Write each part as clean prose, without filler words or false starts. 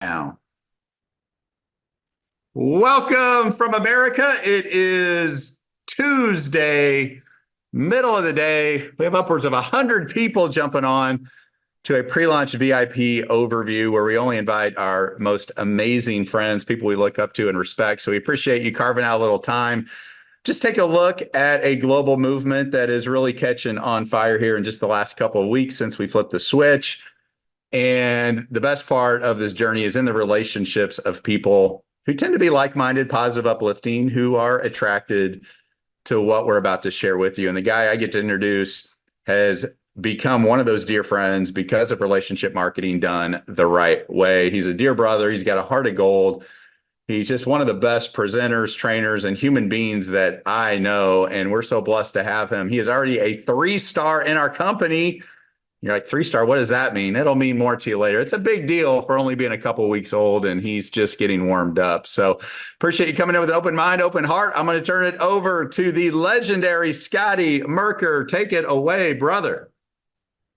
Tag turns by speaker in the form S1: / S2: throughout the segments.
S1: Now, welcome from America. It is Tuesday, middle of the day. We have upwards of 100 people jumping on to a pre-launch VIP overview where we only invite our most amazing friends, people we look up to and respect. So we appreciate you carving out a little time. Just take a look at a global movement that is really catching on fire here in just the last couple of weeks since we flipped the switch. And the best part of this journey is in the relationships of people who tend to be like-minded, positive, uplifting, who are attracted to what we're about to share with you. And the guy I get to introduce has become one of those dear friends because of relationship marketing done the right way. He's a dear brother. He's got a heart of gold. He's just one of the best presenters, trainers, and human beings that I know. And we're so blessed to have him. He is already a 3-star in our company. You're like, 3-star, what does that mean? It'll mean more to you later. It's a big deal for only being a couple of weeks old, and he's just getting warmed up. So appreciate you coming in with an open mind, open heart. I'm going to turn it over to the legendary Scotty Mercker. Take it away, brother.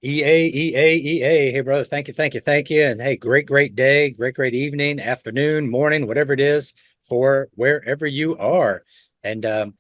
S2: EA, EA, EA. Hey, brother. Thank you, thank you, thank you. And hey, great day, great evening, afternoon, morning, whatever it is for wherever you are. And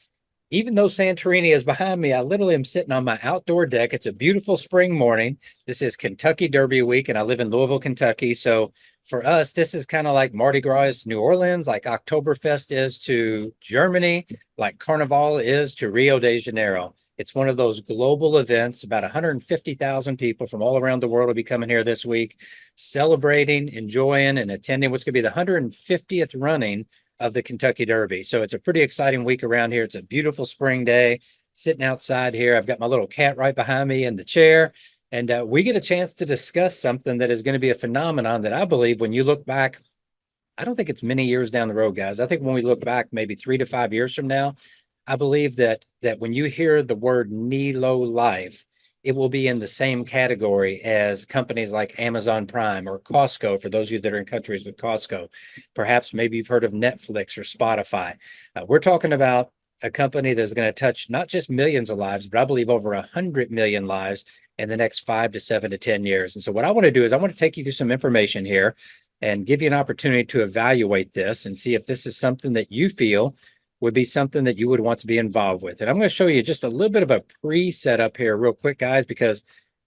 S2: even though Santorini is behind me, I literally am sitting on my outdoor deck. It's a beautiful spring morning. This is Kentucky Derby week, and I live in Louisville, Kentucky. So for us, this is kind of like Mardi Gras is to New Orleans, like Oktoberfest is to Germany, like Carnival is to Rio de Janeiro. It's one of those global events. About 150,000 people from all around the world will be coming here this week, celebrating, enjoying, and attending what's going to be the 150th running of the Kentucky Derby. So it's a pretty exciting week around here. It's a beautiful spring day, sitting outside here. I've got my little cat right behind me in the chair, and we get a chance to discuss something that is going to be a phenomenon that I believe when you look back, I don't think it's many years down the road, guys. I think when we look back maybe 3 to 5 years from now, I believe that when you hear the word Nelo life, it will be in the same category as companies like Amazon Prime or Costco, for those of you that are in countries with Costco. Perhaps maybe you've heard of Netflix or Spotify. We're talking about a company that's going to touch not just millions of lives, but I believe over 100 million lives in the next 5 to 7 to 10 years. And so what I want to do is I want to take you through some information here and give you an opportunity to evaluate this and see if this is something that you feel would be something that you would want to be involved with. And I'm going to show you just a little bit of a pre-setup here real quick, guys, because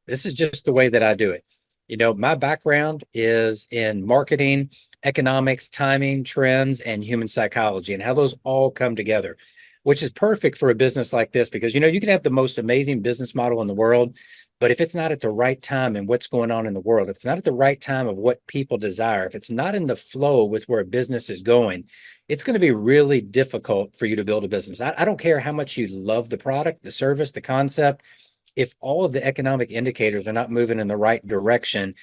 S2: this is just the way that I do it. You know, my background is in marketing, economics, timing, trends, and human psychology, and how those all come together, which is perfect for a business like this because, you know, you can have the most amazing business model in the world, but if it's not at the right time and what's going on in the world, if it's not at the right time of what people desire, if it's not in the flow with where a business is going, it's going to be really difficult for you to build a business. I don't care how much you love the product, the service, the concept. If all of the economic indicators are not moving in the right direction,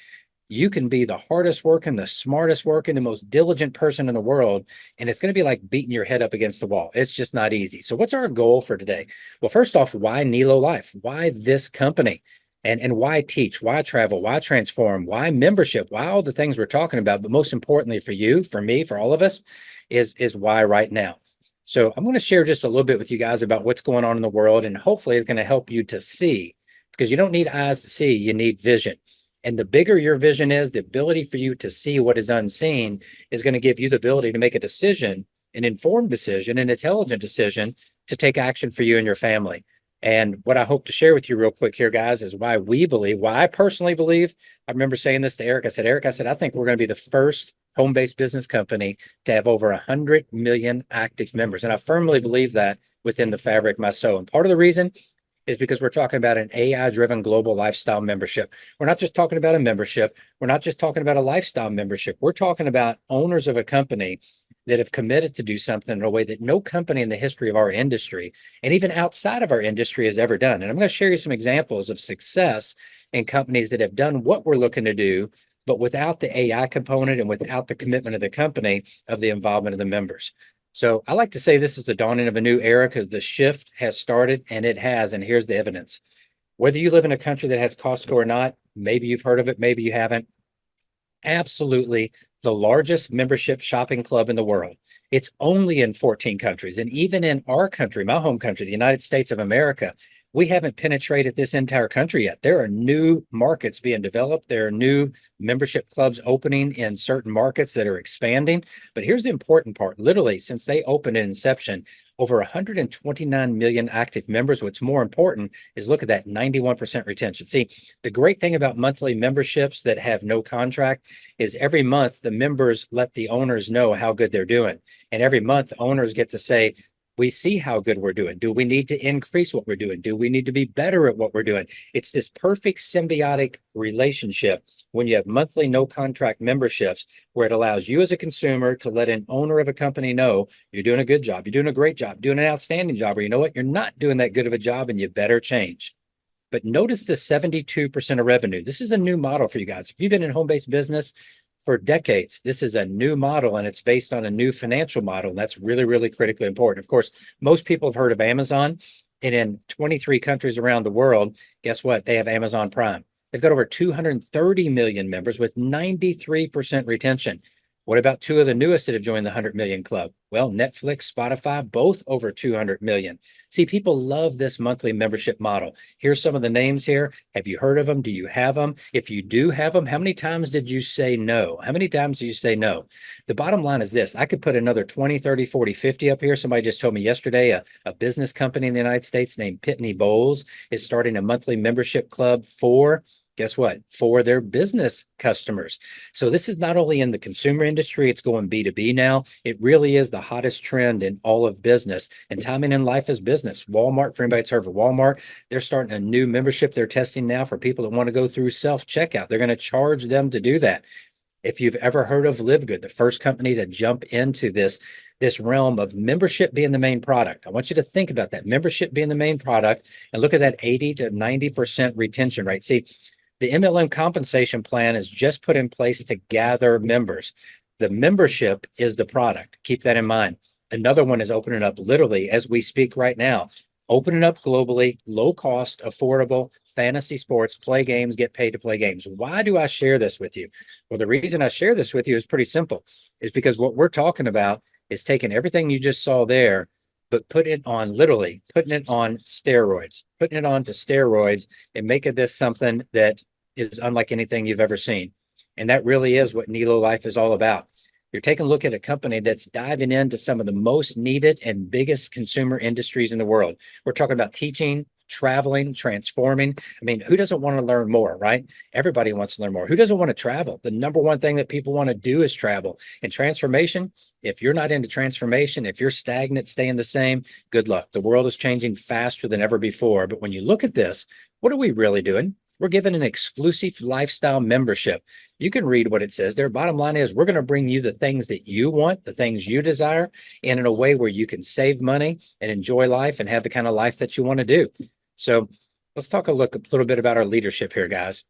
S2: you can be the hardest working, the smartest working, the most diligent person in the world, and it's going to be like beating your head up against the wall. It's just not easy. So what's our goal for today? Well, first off, why Nelo Life? Why this company? And why teach? Why travel? Why transform? Why membership? Why all the things we're talking about? But most importantly for you, for me, for all of us, is why right now. So I'm going to share just a little bit with you guys about what's going on in the world, and hopefully it's going to help you to see, because you don't need eyes to see, you need vision. And the bigger your vision is, the ability for you to see what is unseen is going to give you the ability to make a decision, an informed decision, an intelligent decision to take action for you and your family. And what I hope to share with you real quick here, guys, is why we believe, why I personally believe. I remember saying this to Eric. I said, I think we're going to be the first home-based business company to have over 100 million active members. And I firmly believe that within the fabric of my soul. And part of the reason is because we're talking about an AI-driven global lifestyle membership. We're not just talking about a membership. We're not just talking about a lifestyle membership. We're talking about owners of a company that have committed to do something in a way that no company in the history of our industry and even outside of our industry has ever done. And I'm going to share you some examples of success in companies that have done what we're looking to do, but without the AI component and without the commitment of the company of the involvement of the members. So I like to say this is the dawning of a new era because the shift has started, and it has. And here's the evidence. Whether you live in a country that has Costco or not, maybe you've heard of it, maybe you haven't. Absolutely the largest membership shopping club in the world. It's only in 14 countries. And even in our country, my home country, the United States of America, we haven't penetrated this entire country yet. There are new markets being developed. There are new membership clubs opening in certain markets that are expanding. But here's the important part. Literally, since they opened at inception, over 129 million active members. What's more important is look at that 91% retention. See, the great thing about monthly memberships that have no contract is every month the members let the owners know how good they're doing. And every month owners get to say, we see how good we're doing. Do we need to increase what we're doing? Do we need to be better at what we're doing? It's this perfect symbiotic relationship when you have monthly no contract memberships where it allows you as a consumer to let an owner of a company know you're doing a good job, you're doing a great job, doing an outstanding job, or you know what, you're not doing that good of a job and you better change. But notice the 72% of revenue. This is a new model for you guys. If you've been in home-based business for decades, this is a new model and it's based on a new financial model. And that's really, really critically important. Of course, most people have heard of Amazon, and in 23 countries around the world, guess what? They have Amazon Prime. They've got over 230 million members with 93% retention. What about two of the newest that have joined the 100 million club? Well, Netflix, Spotify, both over 200 million. See, people love this monthly membership model. Here's some of the names here. Have you heard of them? Do you have them? If you do have them, how many times did you say no? How many times did you say no? The bottom line is this. I could put another 20, 30, 40, 50 up here. Somebody just told me yesterday a business company in the United States named Pitney Bowles is starting a monthly membership club for, guess what? For their business customers. So this is not only in the consumer industry, it's going B2B now. It really is the hottest trend in all of business, and timing in life is business. Walmart, for anybody that's heard of Walmart, they're starting a new membership they're testing now for people that want to go through self-checkout. They're going to charge them to do that. If you've ever heard of Live Good, the first company to jump into this realm of membership being the main product. I want you to think about that, membership being the main product, and look at that 80 to 90% retention rate. See, the MLM compensation plan is just put in place to gather members. The membership is the product. Keep that in mind. Another one is opening up literally as we speak right now. Opening up globally, low cost, affordable fantasy sports, play games, get paid to play games. Why do I share this with you? Well, the reason I share this with you is pretty simple. Is because what we're talking about is taking everything you just saw there, but putting it on steroids, putting it onto steroids and making this something that is unlike anything you've ever seen. And that really is what Nelo Life is all about. You're taking a look at a company that's diving into some of the most needed and biggest consumer industries in the world. We're talking about teaching, traveling, transforming. I mean, who doesn't want to learn more, right? Everybody wants to learn more. Who doesn't want to travel? The number one thing that people want to do is travel. And transformation, if you're not into transformation, if you're stagnant, staying the same, good luck. The world is changing faster than ever before. But when you look at this, what are we really doing? We're giving an exclusive lifestyle membership. You can read what it says there. Bottom line is we're going to bring you the things that you want, the things you desire, and in a way where you can save money and enjoy life and have the kind of life that you want to do. So let's talk a little bit about our leadership here, guys.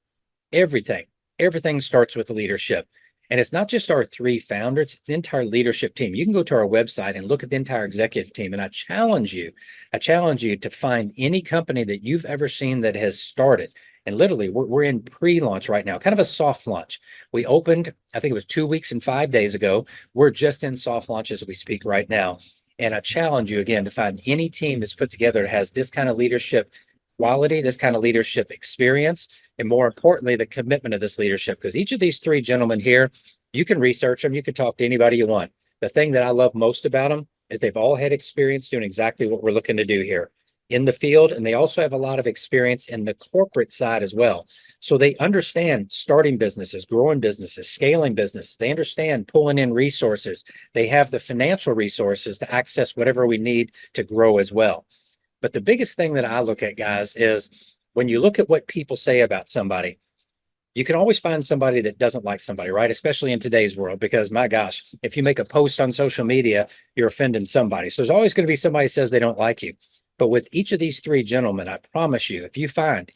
S2: Everything starts with leadership. And it's not just our three founders, it's the entire leadership team. You can go to our website and look at the entire executive team. And I challenge you to find any company that you've ever seen that has started. And literally, we're in pre-launch right now, kind of a soft launch. We opened, I think it was 2 weeks and 5 days ago. We're just in soft launch as we speak right now. And I challenge you again to find any team that's put together that has this kind of leadership quality, this kind of leadership experience, and more importantly, the commitment of this leadership. Because each of these three gentlemen here, you can research them, you can talk to anybody you want. The thing that I love most about them is they've all had experience doing exactly what we're looking to do here in the field, and they also have a lot of experience in the corporate side as well. So they understand starting businesses, growing businesses, scaling business. They understand pulling in resources. They have the financial resources to access whatever we need to grow as well. But the biggest thing that I look at, guys, is when you look at what people say about somebody, you can always find somebody that doesn't like somebody, right? Especially in today's world, because my gosh, if you make a post on social media, you're offending somebody. So there's always going to be somebody who says they don't like you. But with each of these three gentlemen, I promise you, if you find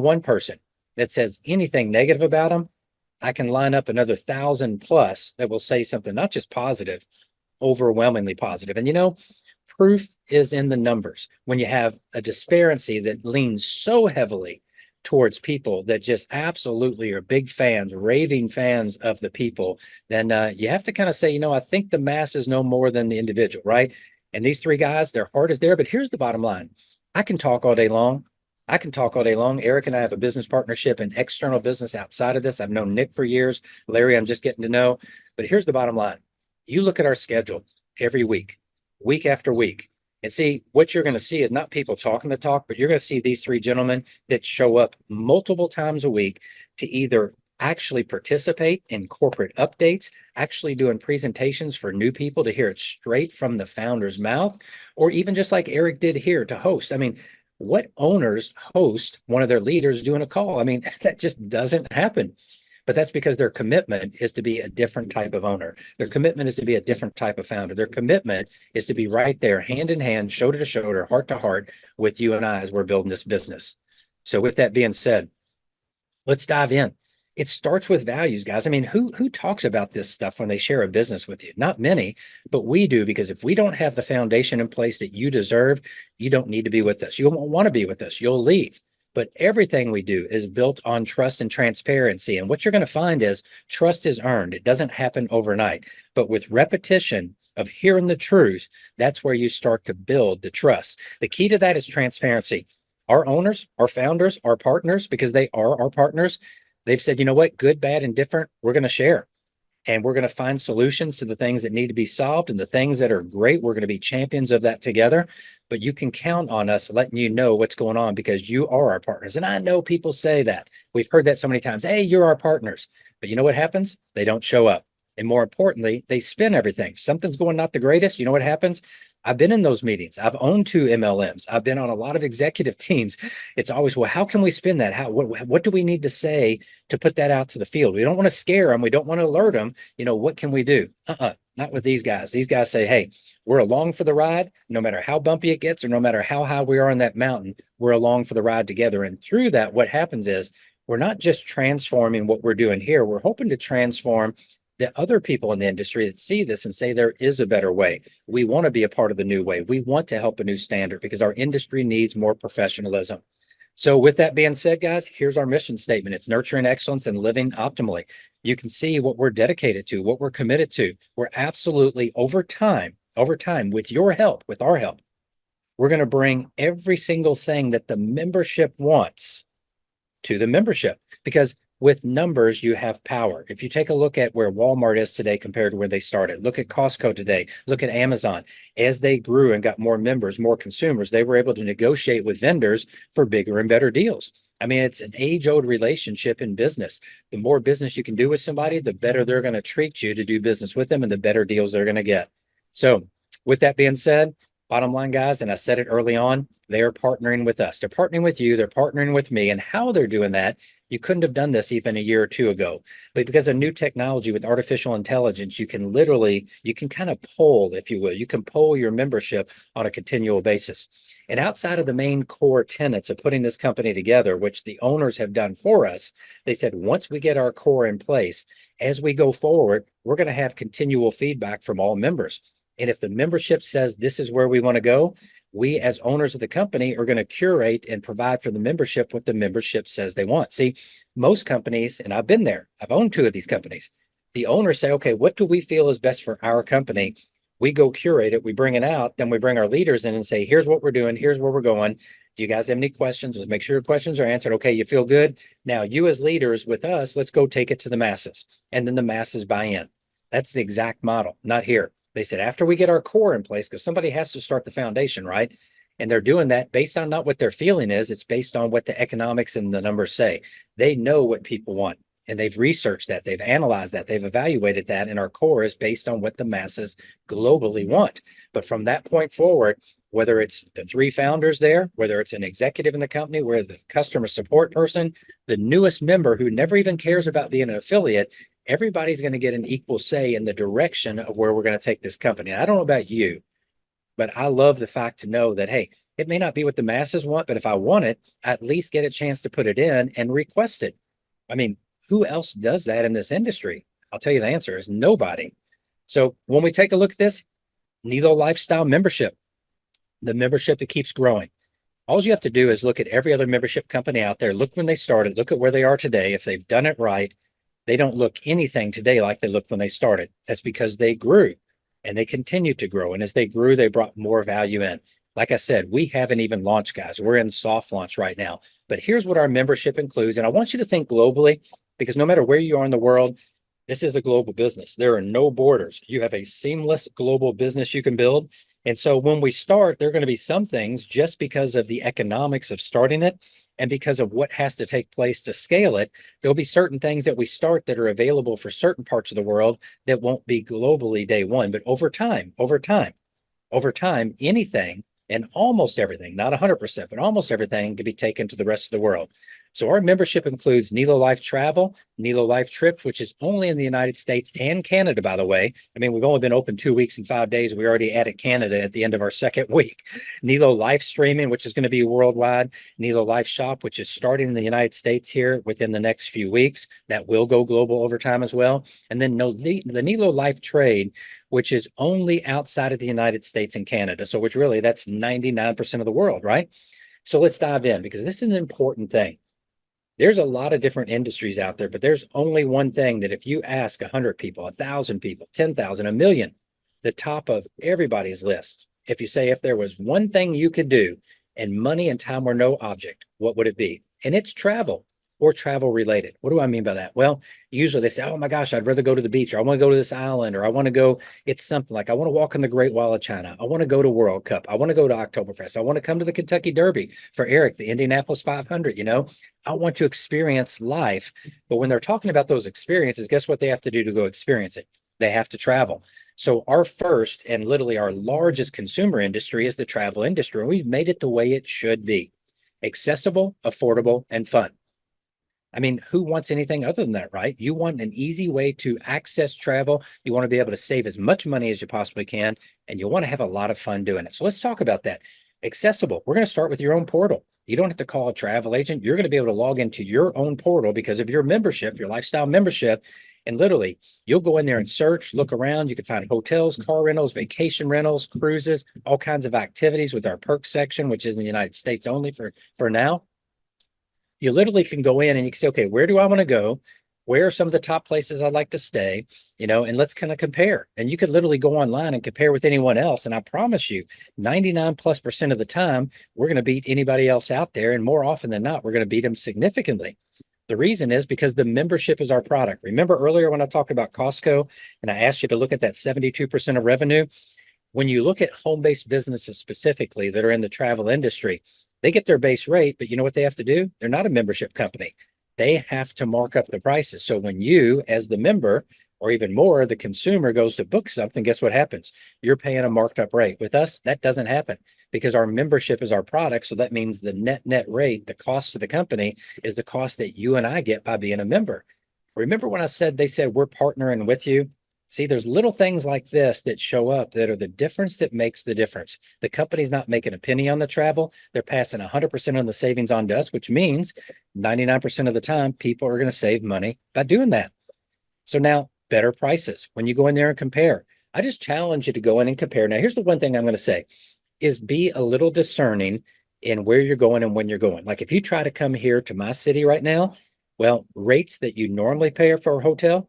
S2: one person that says anything negative about them, I can line up another 1,000 plus that will say something, not just positive, overwhelmingly positive. And proof is in the numbers. When you have a disparity that leans so heavily towards people that just absolutely are big fans, raving fans of the people, then you have to kind of say, I think the masses know more than the individual, right? And these three guys, their heart is there. But here's the bottom line. I can talk all day long. I can talk all day long. Eric and I have a business partnership and external business outside of this. I've known Nick for years. Larry, I'm just getting to know. But here's the bottom line. You look at our schedule every week after week, and see what you're going to see is not people talking the talk, but you're going to see these three gentlemen that show up multiple times a week to either actually participate in corporate updates, actually doing presentations for new people to hear it straight from the founder's mouth, or even just like Eric did here to host. I mean, what owners host one of their leaders doing a call? I mean, that just doesn't happen. But that's because their commitment is to be a different type of owner. Their commitment is to be a different type of founder. Their commitment is to be right there, hand in hand, shoulder to shoulder, heart to heart with you and I as we're building this business. So with that being said, let's dive in. It starts with values, guys. I mean, who talks about this stuff when they share a business with you? Not many, but we do, because if we don't have the foundation in place that you deserve, you don't need to be with us. You won't want to be with us. You'll leave. But everything we do is built on trust and transparency. And what you're going to find is trust is earned. It doesn't happen overnight. But with repetition of hearing the truth, that's where you start to build the trust. The key to that is transparency. Our owners, our founders, our partners, because they are our partners, they've said, you know what, good, bad, and different, we're going to share. And we're going to find solutions to the things that need to be solved, and the things that are great, we're going to be champions of that together. But you can count on us letting you know what's going on, because you are our partners. And I know people say that. We've heard that so many times. Hey, you're our partners. But you know what happens? They don't show up. And more importantly, they spin everything. Something's going not the greatest. You know what happens? I've been in those meetings. I've owned 2 MLMs. I've been on a lot of executive teams. It's always, well, how can we spin that? What do we need to say to put that out to the field? We don't want to scare them. We don't want to alert them. You know, what can we do? Not with these guys. These guys say, hey, we're along for the ride. No matter how bumpy it gets, or no matter how high we are on that mountain, we're along for the ride together. And through that, what happens is we're not just transforming what we're doing here. We're hoping to transform the other people in the industry that see this and say there is a better way. We want to be a part of the new way. We want to help a new standard, because our industry needs more professionalism. So with that being said, guys, here's our mission statement. It's nurturing excellence and living optimally. You can see what we're dedicated to, what we're committed to. We're absolutely over time, with your help, with our help, we're going to bring every single thing that the membership wants to the membership, because with numbers, you have power. If you take a look at where Walmart is today compared to where they started, look at Costco today, look at Amazon. As they grew and got more members, more consumers, they were able to negotiate with vendors for bigger and better deals. I mean, it's an age-old relationship in business. The more business you can do with somebody, the better they're going to treat you to do business with them, and the better deals they're going to get. So with that being said, bottom line, guys, and I said it early on, they are partnering with us. They're partnering with you. They're partnering with me. And how they're doing that, you couldn't have done this even a year or two ago. But because of new technology with artificial intelligence, you can kind of poll, if you will. You can poll your membership on a continual basis. And outside of the main core tenets of putting this company together, which the owners have done for us, they said, once we get our core in place, as we go forward, we're going to have continual feedback from all members. And if the membership says this is where we want to go, we as owners of the company are going to curate and provide for the membership what the membership says they want. See, most companies, and I've been there, I've owned 2 of these companies. The owners say, okay, what do we feel is best for our company? We go curate it, we bring it out, then we bring our leaders in and say, here's what we're doing, here's where we're going. Do you guys have any questions? Let's make sure your questions are answered. Okay, you feel good? Now you as leaders with us, let's go take it to the masses. And then the masses buy in. That's the exact model, not here. They said, after we get our core in place, because somebody has to start the foundation, right? And they're doing that based on not what their feeling is, it's based on what the economics and the numbers say. They know what people want, and they've researched that, they've analyzed that, they've evaluated that, and our core is based on what the masses globally want. But from that point forward, whether it's the 3 founders there, whether it's an executive in the company, where the customer support person, the newest member who never even cares about being an affiliate, everybody's going to get an equal say in the direction of where we're going to take this company. I don't know about you, but I love the fact to know that, hey, it may not be what the masses want, but if I want it, I at least get a chance to put it in and request it. I mean, who else does that in this industry? I'll tell you the answer is nobody. So when we take a look at this, Nelo Lifestyle membership, the membership that keeps growing. All you have to do is look at every other membership company out there. Look when they started, look at where they are today. If they've done it right, they don't look anything today like they looked when they started. That's because they grew. and they continue to grow. And as they grew, they brought more value in. Like I said, we haven't even launched, guys. We're in soft launch right now. But here's what our membership includes. And I want you to think globally, because no matter where you are in the world, this is a global business. There are no borders. You have a seamless global business you can build. And so when we start, there are going to be some things just because of the economics of starting it and because of what has to take place to scale it. There'll be certain things that we start that are available for certain parts of the world that won't be globally day one. But over time, anything and almost everything, not 100%, but almost everything can be taken to the rest of the world. So our membership includes Nelo Life Travel, Nelo Life Trips, which is only in the United States and Canada, by the way. I mean, we've only been open 2 weeks and 5 days. We already added Canada at the end of our second week. Nelo Life Streaming, which is going to be worldwide. Nelo Life Shop, which is starting in the United States here within the next few weeks. That will go global over time as well. And then the Nelo Life Trade, which is only outside of the United States and Canada. So which really, that's 99% of the world, right? So let's dive in because this is an important thing. There's a lot of different industries out there, but there's only one thing that if you ask 100 people, 1,000 people, 10,000, a million, the top of everybody's list, if you say if there was one thing you could do and money and time were no object, what would it be? And it's travel or travel related. What do I mean by that? Well, usually they say, oh my gosh, I'd rather go to the beach, or I want to go to this island, or I want to go, it's something like I want to walk in the Great Wall of China. I want to go to World Cup. I want to go to Oktoberfest. I want to come to the Kentucky Derby for Eric, the Indianapolis 500, I want to experience life. But when they're talking about those experiences, guess what they have to do to go experience it? They have to travel. So our first and literally our largest consumer industry is the travel industry. And we've made it the way it should be: accessible, affordable, and fun. I mean, who wants anything other than that, right? You want an easy way to access travel. You want to be able to save as much money as you possibly can, and you want to have a lot of fun doing it. So let's talk about that. Accessible. We're going to start with your own portal. You don't have to call a travel agent. You're going to be able to log into your own portal because of your membership, your lifestyle membership. And literally, you'll go in there and search, look around. You can find hotels, car rentals, vacation rentals, cruises, all kinds of activities with our perks section, which is in the United States only for now. You literally can go in and you can say, okay, where do I want to go? Where are some of the top places I'd like to stay? And let's kind of compare. And you could literally go online and compare with anyone else. And I promise you, 99+% of the time, we're going to beat anybody else out there. And more often than not, we're going to beat them significantly. The reason is because the membership is our product. Remember earlier when I talked about Costco and I asked you to look at that 72% of revenue? When you look at home-based businesses specifically that are in the travel industry, they get their base rate, but you know what they have to do? They're not a membership company. They have to mark up the prices. So when you, as the member, or even more, the consumer goes to book something, guess what happens? You're paying a marked up rate. With us, that doesn't happen because our membership is our product. So that means the net rate, the cost to the company, is the cost that you and I get by being a member. Remember when they said we're partnering with you? See, there's little things like this that show up that are the difference that makes the difference. The company's not making a penny on the travel. They're passing 100% of the savings on to us, which means 99% of the time, people are going to save money by doing that. So now, better prices. When you go in there and compare, I just challenge you to go in and compare. Now, here's the one thing I'm going to say is be a little discerning in where you're going and when you're going. Like if you try to come here to my city right now, well, rates that you normally pay for a hotel,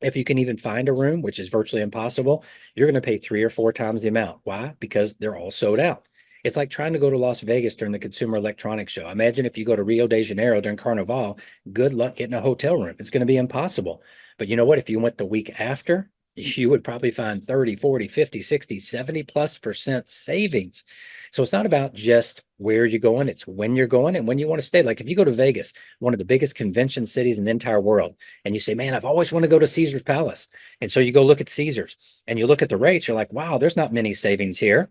S2: if you can even find a room, which is virtually impossible, you're going to pay 3 or 4 times the amount. Why? Because they're all sold out. It's like trying to go to Las Vegas during the Consumer Electronics Show. Imagine if you go to Rio de Janeiro during Carnival, good luck getting a hotel room. It's going to be impossible. But you know what? If you went the week after, you would probably find 30, 40, 50, 60, 70+% savings. So it's not about just where you're going, it's when you're going and when you want to stay. Like if you go to Vegas, one of the biggest convention cities in the entire world, and you say, man, I've always wanted to go to Caesar's Palace. And so you go look at Caesar's and you look at the rates, you're like, wow, there's not many savings here.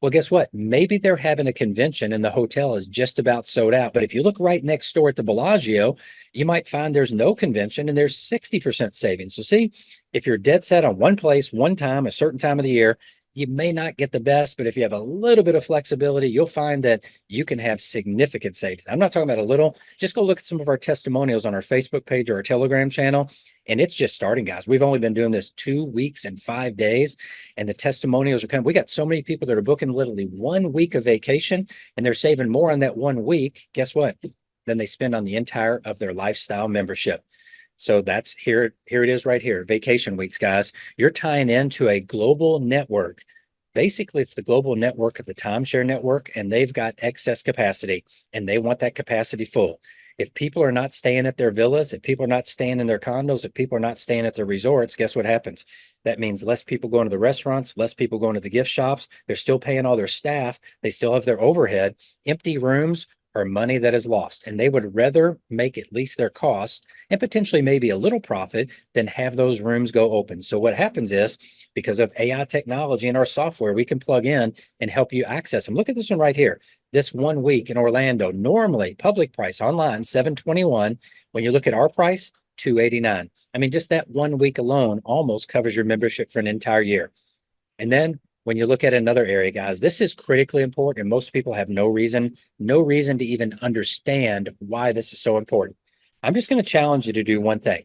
S2: Well, guess what? Maybe they're having a convention and the hotel is just about sold out. But if you look right next door at the Bellagio, you might find there's no convention and there's 60% savings. So see, if you're dead set on one place, one time, a certain time of the year, you may not get the best, but if you have a little bit of flexibility, you'll find that you can have significant savings. I'm not talking about a little. Just go look at some of our testimonials on our Facebook page or our Telegram channel. And it's just starting, guys. We've only been doing this 2 weeks and 5 days, and the testimonials are coming. We got so many people that are booking literally 1 week of vacation, and they're saving more on that 1 week. Guess what? Than they spend on the entire of their lifestyle membership. So that's here it is right here. Vacation weeks, guys. You're tying into a global network. Basically, it's the global network of the timeshare network, and they've got excess capacity and they want that capacity full. If people are not staying at their villas, if people are not staying in their condos, if people are not staying at their resorts, guess what happens? That means less people going to the restaurants, less people going to the gift shops. They're still paying all their staff. They still have their overhead. Empty rooms are money that is lost. And they would rather make at least their cost and potentially maybe a little profit than have those rooms go open. So what happens is, because of AI technology and our software, we can plug in and help you access them. Look at this one right here. This 1 week in Orlando, normally public price online, $721. When you look at our price, $289. I mean, just that 1 week alone almost covers your membership for an entire year. And then when you look at another area, guys, this is critically important. And most people have no reason to even understand why this is so important. I'm just going to challenge you to do one thing.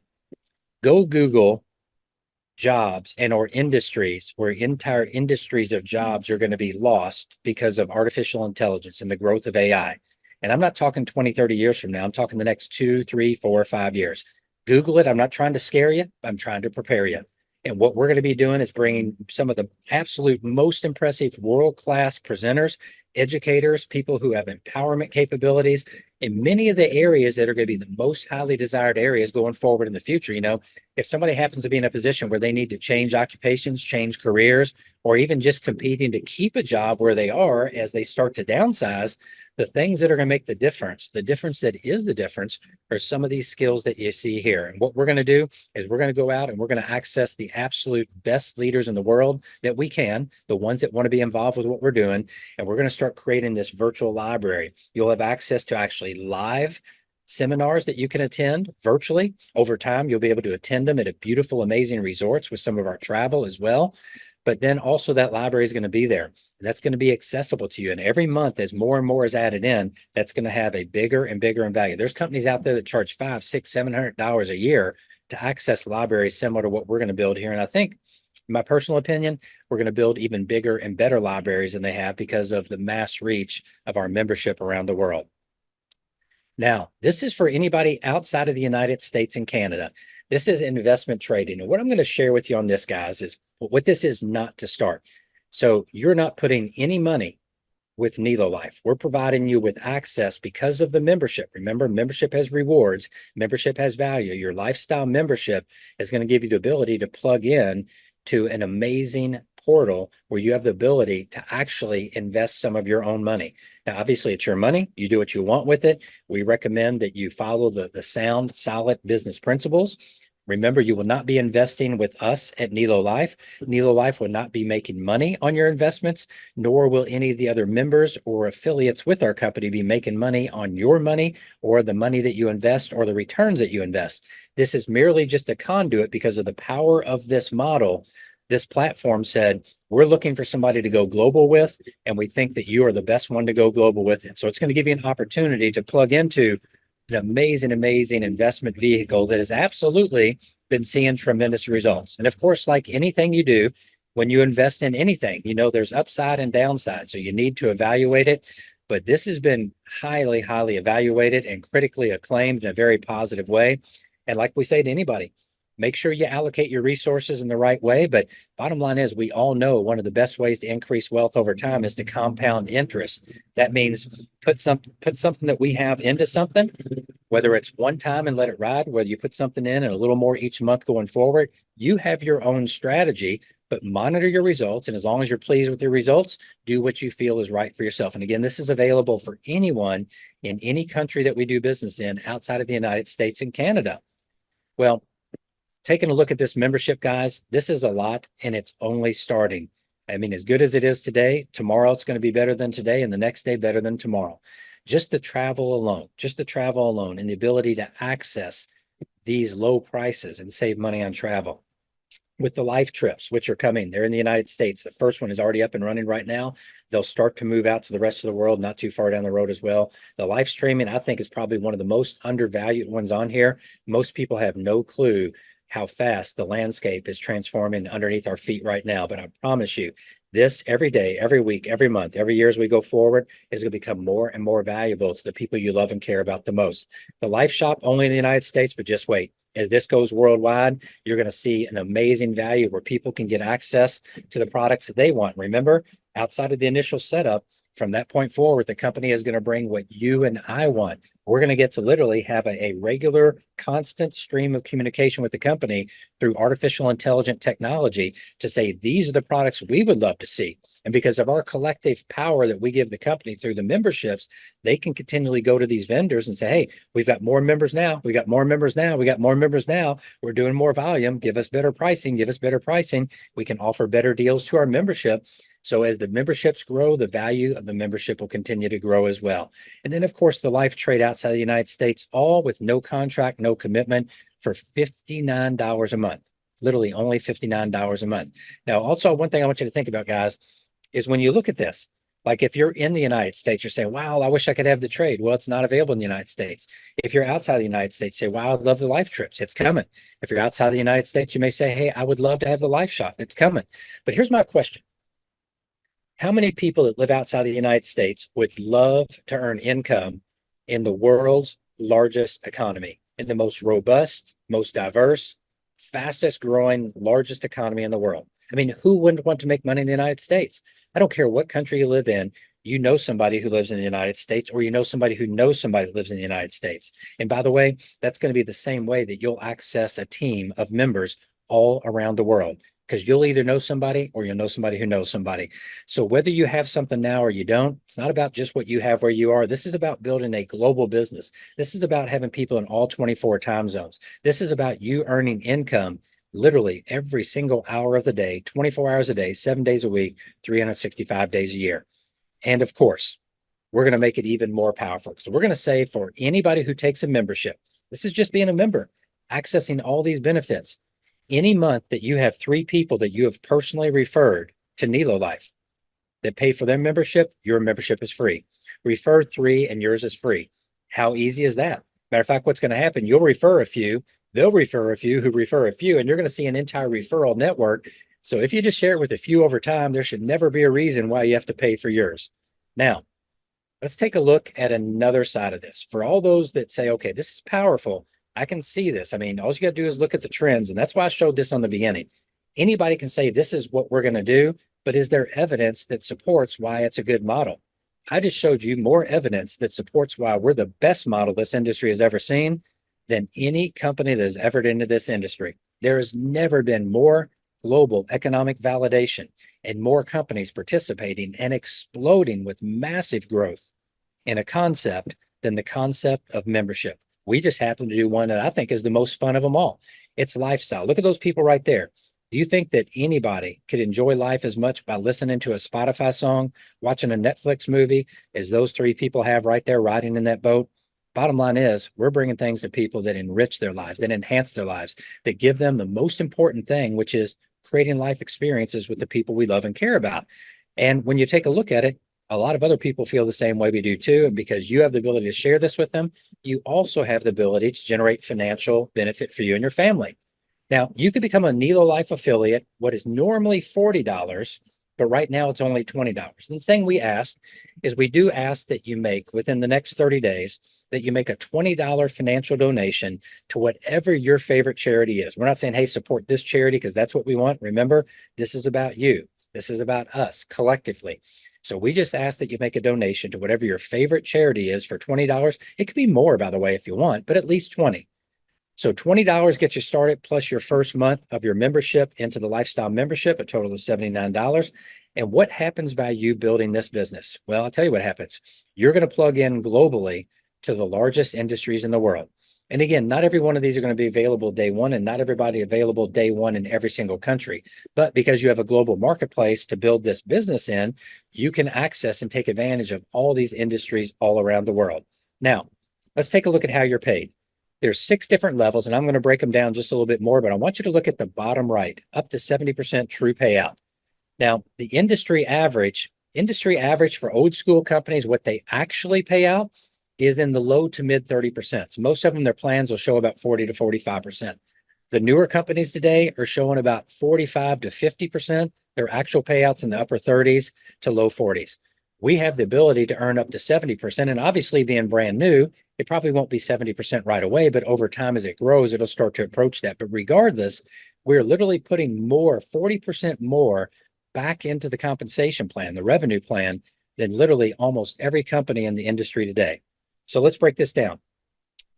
S2: Go Google jobs and or industries where entire industries of jobs are going to be lost because of artificial intelligence and the growth of AI. And I'm not talking 20, 30 years from now. I'm talking the next 2, 3, 4, 5 years. Google it. I'm not trying to scare you. I'm trying to prepare you. And what we're going to be doing is bringing some of the absolute most impressive world-class presenters, educators, people who have empowerment capabilities in many of the areas that are going to be the most highly desired areas going forward in the future. You know, if somebody happens to be in a position where they need to change occupations, change careers, or even just competing to keep a job where they are as they start to downsize, the things that are going to make the difference that is the difference, are some of these skills that you see here. And what we're going to do is we're going to go out and we're going to access the absolute best leaders in the world that we can, the ones that want to be involved with what we're doing. And we're going to start creating this virtual library. You'll have access to actually live seminars that you can attend virtually. Over time, you'll be able to attend them at beautiful, amazing resorts with some of our travel as well. But then also that library is going to be there. That's going to be accessible to you. And every month, as more and more is added in, that's going to have a bigger and bigger in value. There's companies out there that charge $500, $600, $700 a year to access libraries similar to what we're going to build here. And I think, in my personal opinion, we're going to build even bigger and better libraries than they have because of the mass reach of our membership around the world. Now, this is for anybody outside of the United States and Canada. This is investment trading. And what I'm going to share with you on this, guys, is what this is not to start. So you're not putting any money with Nelo Life. We're providing you with access because of the membership. Remember, membership has rewards. Membership has value. Your lifestyle membership is going to give you the ability to plug in to an amazing portal where you have the ability to actually invest some of your own money. Now, obviously, it's your money. You do what you want with it. We recommend that you follow the sound, solid business principles. Remember, you will not be investing with us at Nelo Life. Nelo Life will not be making money on your investments, nor will any of the other members or affiliates with our company be making money on your money or the money that you invest or the returns that you invest. This is merely just a conduit because of the power of this model. This platform said, we're looking for somebody to go global with, and we think that you are the best one to go global with it. So it's going to give you an opportunity to plug into an amazing, amazing investment vehicle that has absolutely been seeing tremendous results. And of course, like anything you do, when you invest in anything, you know, there's upside and downside. So you need to evaluate it. But this has been highly, highly evaluated and critically acclaimed in a very positive way. And like we say to anybody, make sure you allocate your resources in the right way. But bottom line is, we all know one of the best ways to increase wealth over time is to compound interest. That means put something that we have into something, whether it's one time and let it ride, whether you put something in and a little more each month going forward. You have your own strategy, but monitor your results. And as long as you're pleased with your results, do what you feel is right for yourself. And again, this is available for anyone in any country that we do business in outside of the United States and Canada. Well, taking a look at this membership, guys, this is a lot, and it's only starting. I mean, as good as it is today, tomorrow it's going to be better than today, and the next day better than tomorrow. Just the travel alone, and the ability to access these low prices and save money on travel. With the life trips, which are coming, they're in the United States. The first one is already up and running right now. They'll start to move out to the rest of the world, not too far down the road as well. The live streaming, I think, is probably one of the most undervalued ones on here. Most people have no clue how fast the landscape is transforming underneath our feet right now. But I promise you, this every day, every week, every month, every year as we go forward is going to become more and more valuable to the people you love and care about the most. The Life Shop only in the United States, but just wait. As this goes worldwide, you're going to see an amazing value where people can get access to the products that they want. Remember, outside of the initial setup, from that point forward, the company is going to bring what you and I want. We're going to get to literally have a regular, constant stream of communication with the company through artificial intelligent technology to say, these are the products we would love to see. And because of our collective power that we give the company through the memberships, they can continually go to these vendors and say, hey, we've got more members now. We got more members now. We got more members now. We're doing more volume. Give us better pricing. Give us better pricing. We can offer better deals to our membership. So as the memberships grow, the value of the membership will continue to grow as well. And then, of course, the life trade outside the United States, all with no contract, no commitment for $59 a month. Literally only $59 a month. Now, also, one thing I want you to think about, guys, is when you look at this, like if you're in the United States, you're saying, wow, I wish I could have the trade. Well, it's not available in the United States. If you're outside the United States, say, wow, I'd love the life trips. It's coming. If you're outside the United States, you may say, hey, I would love to have the life shop. It's coming. But here's my question. How many people that live outside the United States would love to earn income in the world's largest economy, in the most robust, most diverse, fastest growing, largest economy in the world? I mean, who wouldn't want to make money in the United States? I don't care what country you live in. You know somebody who lives in the United States, or you know somebody who knows somebody that lives in the United States. And by the way, that's going to be the same way that you'll access a team of members all around the world, because you'll either know somebody or you'll know somebody who knows somebody. So whether you have something now or you don't, it's not about just what you have where you are. This is about building a global business. This is about having people in all 24 time zones. This is about you earning income literally every single hour of the day, 24 hours a day, 7 days a week, 365 days a year. And of course, we're going to make it even more powerful. So we're going to say for anybody who takes a membership, this is just being a member, accessing all these benefits. Any month that you have 3 people that you have personally referred to Nelo Life that pay for their membership, your membership is free. Refer 3 and yours is free. How easy is that? Matter of fact, what's going to happen, you'll refer a few, they'll refer a few who refer a few, and you're going to see an entire referral network. So if you just share it with a few over time, there should never be a reason why you have to pay for yours. Now, let's take a look at another side of this. For all those that say, okay, this is powerful, I can see this. I mean, all you got to do is look at the trends. And that's why I showed this on the beginning. Anybody can say this is what we're going to do, but is there evidence that supports why it's a good model? I just showed you more evidence that supports why we're the best model this industry has ever seen than any company that has ever entered this industry. There has never been more global economic validation and more companies participating and exploding with massive growth in a concept than the concept of membership. We just happen to do one that I think is the most fun of them all. It's lifestyle. Look at those people right there. Do you think that anybody could enjoy life as much by listening to a Spotify song, watching a Netflix movie, as those 3 people have right there riding in that boat? Bottom line is, we're bringing things to people that enrich their lives, that enhance their lives, that give them the most important thing, which is creating life experiences with the people we love and care about. And when you take a look at it, a lot of other people feel the same way we do too. And because you have the ability to share this with them, you also have the ability to generate financial benefit for you and your family. Now, you could become a Nelo Life affiliate, what is normally $40, but right now it's only $20. And the thing we ask is we do ask that you make within the next 30 days, that you make a $20 financial donation to whatever your favorite charity is. We're not saying, hey, support this charity because that's what we want. Remember, this is about you. This is about us collectively. So we just ask that you make a donation to whatever your favorite charity is for $20. It could be more, by the way, if you want, but at least 20. So $20 gets you started, plus your first month of your membership into the lifestyle membership, a total of $79. And what happens by you building this business? Well, I'll tell you what happens. You're going to plug in globally to the largest industries in the world. And again, not every one of these are going to be available day one, and not everybody available day one in every single country. But because you have a global marketplace to build this business in, you can access and take advantage of all these industries all around the world. Now, let's take a look at how you're paid. There's 6 different levels, and I'm going to break them down just a little bit more, but I want you to look at the bottom right, up to 70% true payout. Now, the industry average for old school companies, what they actually pay out is in the low to mid 30%. So most of them, their plans will show about 40 to 45%. The newer companies today are showing about 45 to 50%. Their actual payouts in the upper 30s to low 40s. We have the ability to earn up to 70%. And obviously being brand new, It probably won't be 70% right away, but over time as it grows, it'll start to approach that. But regardless, we're literally putting more, 40% more back into the compensation plan, the revenue plan, than literally almost every company in the industry today. So let's break this down.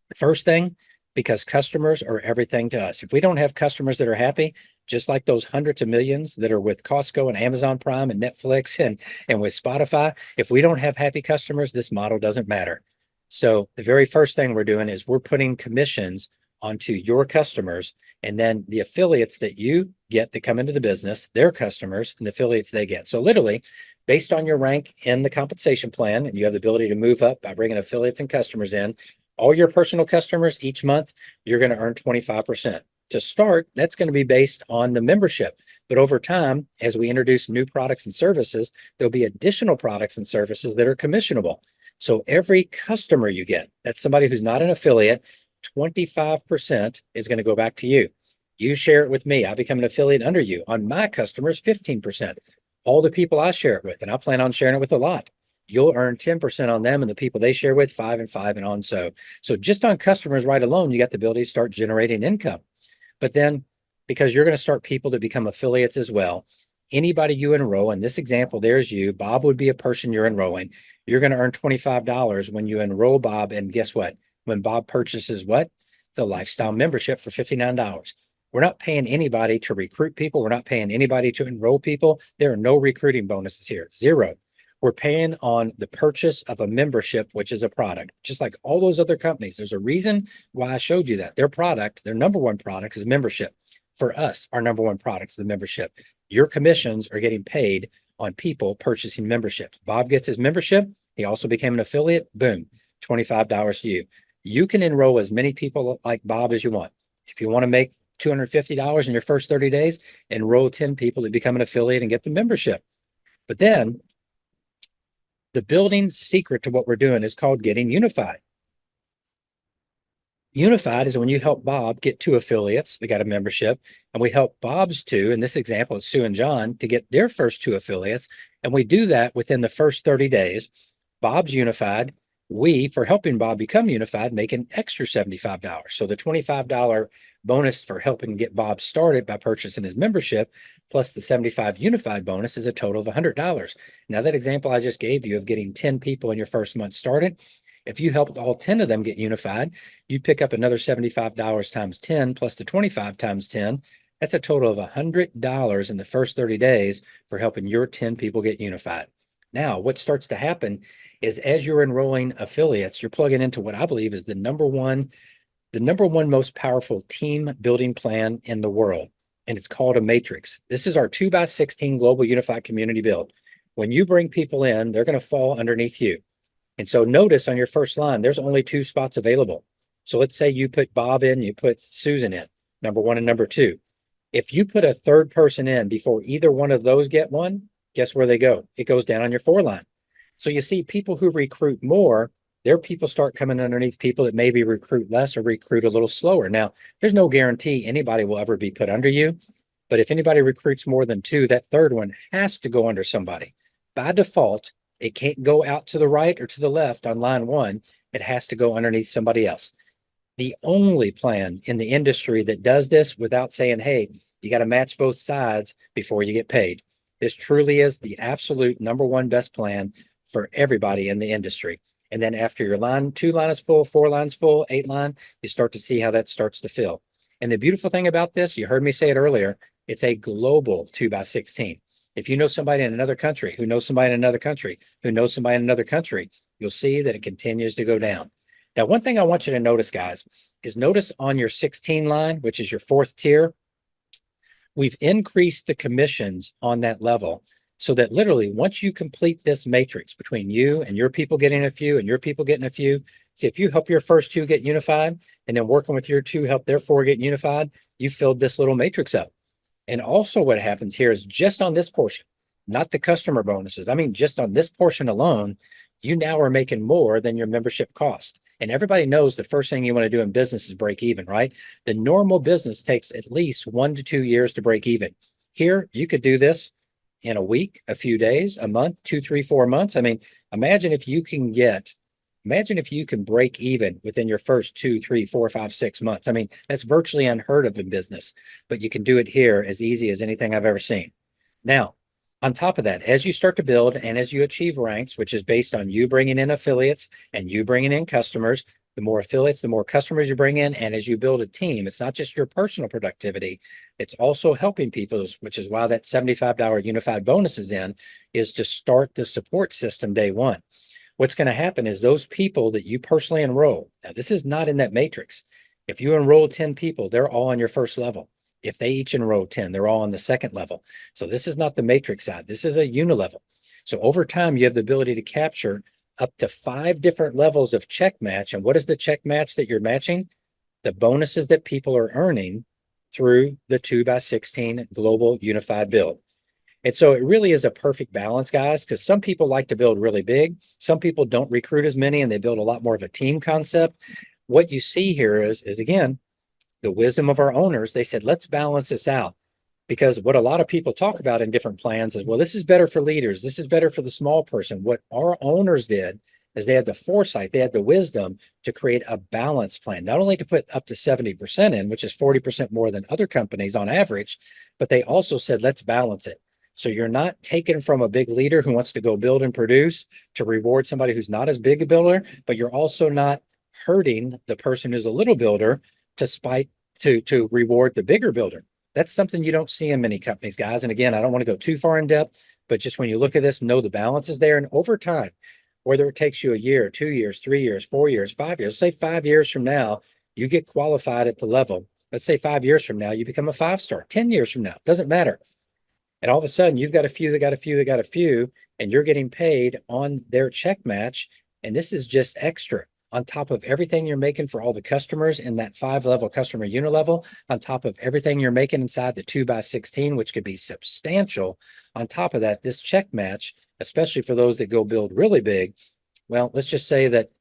S2: The first thing, because customers are everything to us. If we don't have customers that are happy, just like those hundreds of millions that are with Costco and Amazon Prime and Netflix and with Spotify, if we don't have happy customers, this model doesn't matter. So the very first thing we're doing is we're putting commissions onto your customers, and then the affiliates that you get that come into the business, their customers and the affiliates they get. So literally, based on your rank in the compensation plan, and you have the ability to move up by bringing affiliates and customers in, all your personal customers each month, you're going to earn 25%. To start, that's going to be based on the membership. But over time, as we introduce new products and services, there'll be additional products and services that are commissionable. So every customer you get, that's somebody who's not an affiliate, 25% is going to go back to you. You share it with me. I become an affiliate under you. On my customers, 15%. All the people I share it with, and I plan on sharing it with a lot, you'll earn 10% on them, and the people they share with, 5 and 5 and on. So just on customers right alone, you got the ability to start generating income. But then because you're going to start people to become affiliates as well, anybody you enroll, in this example, there's you, Bob would be a person you're enrolling. You're going to earn $25 when you enroll Bob. And guess what? When Bob purchases what? The lifestyle membership for $59. We're not paying anybody to recruit people. We're not paying anybody to enroll people. There are no recruiting bonuses here. Zero. We're paying on the purchase of a membership, which is a product, just like all those other companies. There's a reason why I showed you that. Their product, their number one product is membership. For us, our number one product is the membership. Your commissions are getting paid on people purchasing memberships. Bob gets his membership. He also became an affiliate. Boom, $25 to you. You can enroll as many people like Bob as you want. If you want to make $250 in your first 30 days, enroll 10 people to become an affiliate and get the membership. But then the building secret to what we're doing is called getting unified. Unified is when you help Bob get 2 affiliates, they got a membership, and we help Bob's 2, in this example, it's Sue and John, to get their first 2 affiliates. And we do that within the first 30 days. Bob's unified. We, for helping Bob become unified, make an extra $75. So the $25 bonus for helping get Bob started by purchasing his membership, plus the $75 unified bonus, is a total of $100. Now, that example I just gave you of getting 10 people in your first month started, if you helped all 10 of them get unified, you pick up another $75 times 10 plus the 25 times 10. That's a total of $100 in the first 30 days for helping your 10 people get unified. Now, what starts to happen is as you're enrolling affiliates, you're plugging into what I believe is the number one most powerful team building plan in the world. And it's called a matrix. This is our 2x16 global unified community build. When you bring people in, they're going to fall underneath you. And so notice on your first line, there's only 2 spots available. So let's say you put Bob in, you put Susan in, number 1 and number 2. If you put a third person in before either one of those get one, guess where they go? It goes down on your 4 line. So you see people who recruit more, their people start coming underneath people that maybe recruit less or recruit a little slower. Now, there's no guarantee anybody will ever be put under you. But if anybody recruits more than 2, that third one has to go under somebody. By default, it can't go out to the right or to the left on line 1. It has to go underneath somebody else. The only plan in the industry that does this without saying, hey, you got to match both sides before you get paid. This truly is the absolute number 1 best plan for everybody in the industry. And then after your line, 2 line is full, 4 lines full, 8 line, you start to see how that starts to fill. And the beautiful thing about this, you heard me say it earlier, it's a global 2x16. If you know somebody in another country, who knows somebody in another country, who knows somebody in another country, you'll see that it continues to go down. Now, one thing I want you to notice, guys, is notice on your 16 line, which is your 4th tier, we've increased the commissions on that level so that literally once you complete this matrix between you and your people getting a few and your people getting a few, see if you help your first 2 get unified and then working with your 2 help their 4 get unified, you filled this little matrix up. And also what happens here is just on this portion, not the customer bonuses. I mean, just on this portion alone, you now are making more than your membership cost. And everybody knows the first thing you want to do in business is break even, right? The normal business takes at least 1 to 2 years to break even. Here, you could do this in a week, a few days, a month, 2, 3, 4 months. I mean, imagine if you can get Imagine if you can break even within your first 2, 3, 4, 5, 6 months. I mean, that's virtually unheard of in business, but you can do it here as easy as anything I've ever seen. Now, on top of that, as you start to build and as you achieve ranks, which is based on you bringing in affiliates and you bringing in customers, the more affiliates, the more customers you bring in. And as you build a team, it's not just your personal productivity, it's also helping people, which is why that $75 unified bonus is in, is to start the support system day one. What's going to happen is those people that you personally enroll, now this is not in that matrix. If you enroll 10 people, they're all on your first level. If they each enroll 10, they're all on the second level. So this is not the matrix side. This is a unilevel. So over time, you have the ability to capture up to 5 different levels of check match. And what is the check match that you're matching? The bonuses that people are earning through the 2x16 global unified build. And so it really is a perfect balance, guys, because some people like to build really big. Some people don't recruit as many and they build a lot more of a team concept. What you see here is again, the wisdom of our owners. They said, let's balance this out. Because what a lot of people talk about in different plans is, well, this is better for leaders. This is better for the small person. What our owners did is they had the foresight, they had the wisdom to create a balance plan, not only to put up to 70% in, which is 40% more than other companies on average, but they also said, let's balance it. So you're not taking from a big leader who wants to go build and produce to reward somebody who's not as big a builder, but you're also not hurting the person who's a little builder to reward the bigger builder. That's something you don't see in many companies, guys. And again, I don't want to go too far in depth, but just when you look at this, know the balance is there. And over time, whether it takes you a year, 2 years, 3 years, 4 years, 5 years, say 5 years from now, you get qualified at the level. Let's say 5 years from now, you become a 5-star. 10 years from now, doesn't matter. And all of a sudden, you've got a few that got a few that got a few, and you're getting paid on their check match. And this is just extra on top of everything you're making for all the customers in that 5-level customer unit level, on top of everything you're making inside the 2x16, which could be substantial. On top of that, this check match, especially for those that go build really big, well, let's just say that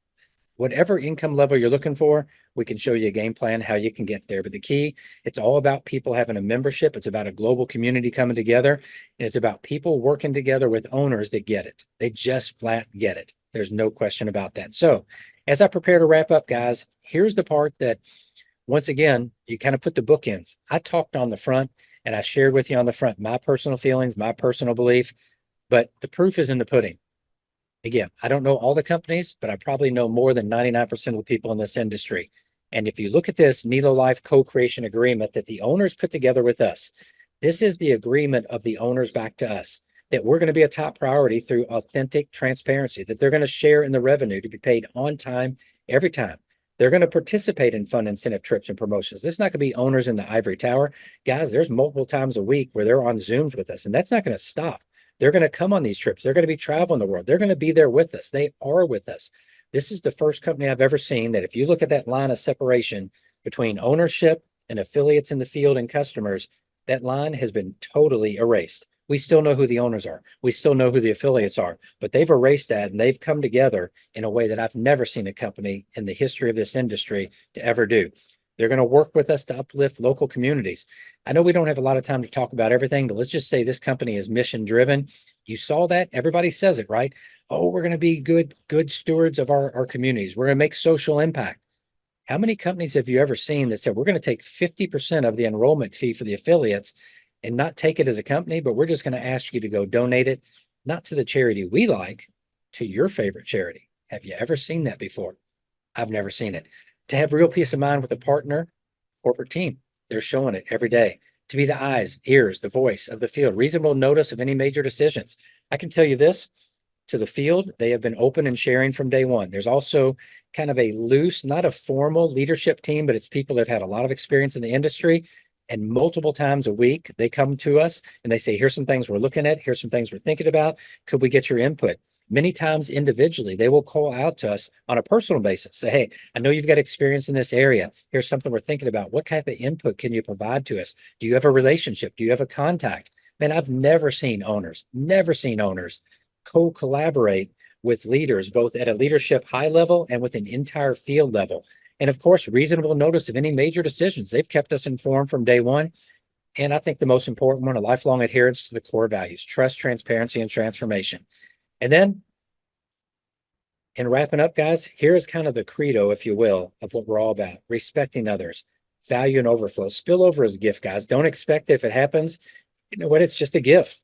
S2: whatever income level you're looking for, we can show you a game plan how you can get there. But the key, it's all about people having a membership. It's about a global community coming together. And it's about people working together with owners that get it. They just flat get it. There's no question about that. So as I prepare to wrap up, guys, here's the part that, once again, you kind of put the bookends. I talked on the front and I shared with you on the front my personal feelings, my personal belief, but the proof is in the pudding. Again, I don't know all the companies, but I probably know more than 99% of the people in this industry. And if you look at this Nelo Life co-creation agreement that the owners put together with us, this is the agreement of the owners back to us that we're going to be a top priority through authentic transparency, that they're going to share in the revenue to be paid on time, every time. They're going to participate in fun incentive trips and promotions. This is not going to be owners in the ivory tower. Guys, there's multiple times a week where they're on Zooms with us, and that's not going to stop. They're going to come on these trips. They're going to be traveling the world. They're going to be there with us. They are with us. This is the first company I've ever seen that if you look at that line of separation between ownership and affiliates in the field and customers, that line has been totally erased. We still know who the owners are. We still know who the affiliates are, but they've erased that and they've come together in a way that I've never seen a company in the history of this industry to ever do. They're going to work with us to uplift local communities. I know we don't have a lot of time to talk about everything, but let's just say this company is mission driven. You saw that. Everybody says it, right? Oh, we're going to be good stewards of our communities. We're going to make social impact. How many companies have you ever seen that said, we're going to take 50% of the enrollment fee for the affiliates and not take it as a company, but we're just going to ask you to go donate it, not to the charity we like, to your favorite charity? Have you ever seen that before? I've never seen it. To have real peace of mind with a partner, corporate team, they're showing it every day. To be the eyes, ears, the voice of the field, reasonable notice of any major decisions. I can tell you this, to the field, they have been open and sharing from day one. There's also kind of a loose, not a formal leadership team, but it's people that have had a lot of experience in the industry. And multiple times a week, they come to us and they say, here's some things we're looking at. Here's some things we're thinking about. Could we get your input? Many times individually, they will call out to us on a personal basis, say, hey, I know you've got experience in this area. Here's something we're thinking about. What type of input can you provide to us? Do you have a relationship? Do you have a contact? Man, I've never seen owners co-collaborate with leaders, both at a leadership high level and with an entire field level. And of course, reasonable notice of any major decisions. They've kept us informed from day one. And I think the most important one, a lifelong adherence to the core values, trust, transparency, and transformation. And then And wrapping up, guys, here is kind of the credo, if you will, of what we're all about: respecting others, value and overflow. Spillover is a gift, guys. Don't expect it. If it happens, you know what? It's just a gift.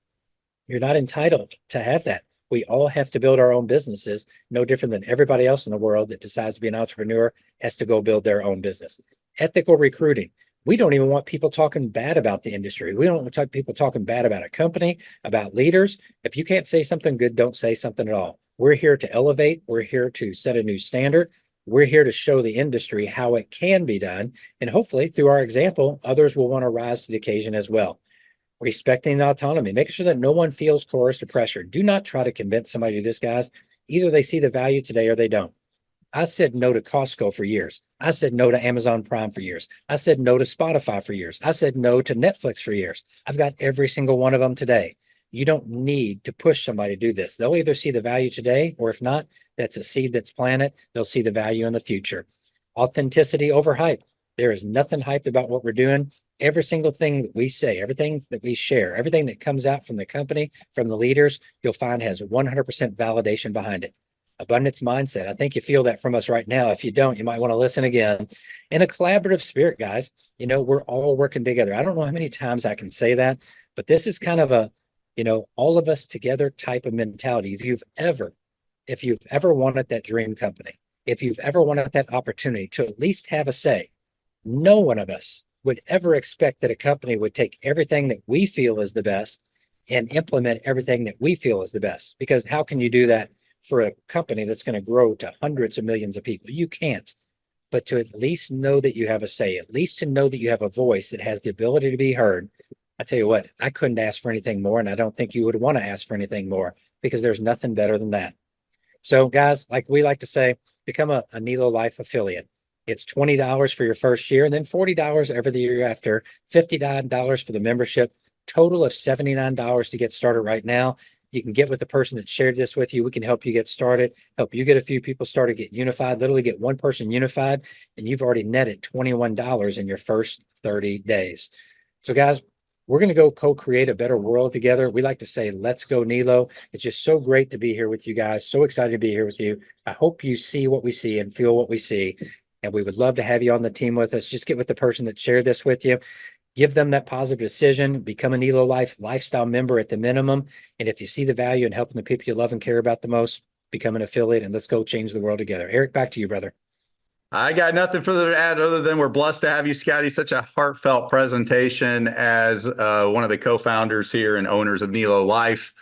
S2: You're not entitled to have that. We all have to build our own businesses, no different than everybody else in the world that decides to be an entrepreneur has to go build their own business. Ethical recruiting. We don't even want people talking bad about the industry. We don't want people talking bad about a company, about leaders. If you can't say something good, don't say something at all. We're here to elevate. We're here to set a new standard. We're here to show the industry how it can be done. And hopefully, through our example, others will want to rise to the occasion as well. Respecting autonomy, making sure that no one feels coerced or pressured. Do not try to convince somebody to do this, guys. Either they see the value today or they don't. I said no to Costco for years. I said no to Amazon Prime for years. I said no to Spotify for years. I said no to Netflix for years. I've got every single one of them today. You don't need to push somebody to do this. They'll either see the value today, or if not, that's a seed that's planted. They'll see the value in the future. Authenticity over hype. There is nothing hyped about what we're doing. Every single thing that we say, everything that we share, everything that comes out from the company, from the leaders, you'll find has 100% validation behind it. Abundance mindset. I think you feel that from us right now. If you don't, you might want to listen again. In a collaborative spirit, guys, you know, we're all working together. I don't know how many times I can say that, but this is kind of a, you know, all of us together type of mentality. If you've ever wanted that dream company, if you've ever wanted that opportunity to at least have a say, no one of us would ever expect that a company would take everything that we feel is the best and implement everything that we feel is the best. Because how can you do that for a company that's going to grow to hundreds of millions of people? You can't. But to at least know that you have a say, at least to know that you have a voice that has the ability to be heard, I tell you what, I couldn't ask for anything more, and I don't think you would want to ask for anything more, because there's nothing better than that. So, guys, like we like to say, become a Nelo Life affiliate. It's $20 for your first year, and then $40 every year after, $59 for the membership, total of $79 to get started right now. You can get with the person that shared this with you. We can help you get started, help you get a few people started, get unified, literally get one person unified, and you've already netted $21 in your first 30 days. So, guys, we're going to go co-create a better world together. We like to say, let's go, Nelo. It's just so great to be here with you guys. So excited to be here with you. I hope you see what we see and feel what we see. And we would love to have you on the team with us. Just get with the person that shared this with you. Give them that positive decision. Become a Nelo lifestyle member at the minimum. And if you see the value in helping the people you love and care about the most, become an affiliate, and let's go change the world together. Eric, back to you, brother.
S1: I got nothing further to add other than we're blessed to have you, Scotty. Such a heartfelt presentation as one of the co-founders here and owners of Nelo Life.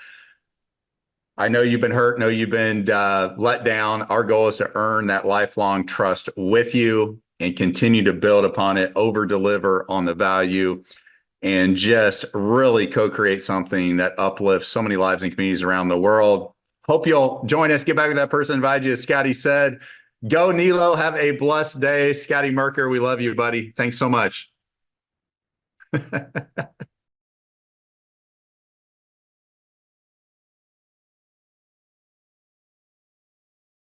S1: I know you've been hurt. Know you've been let down. Our goal is to earn that lifelong trust with you and continue to build upon it, over deliver on the value, and just really co-create something that uplifts so many lives and communities around the world. Hope you'll join us. Get back to that person invited you. As Scotty said, go Nelo. Have a blessed day. Scotty Mercker, we love you, buddy. Thanks so much.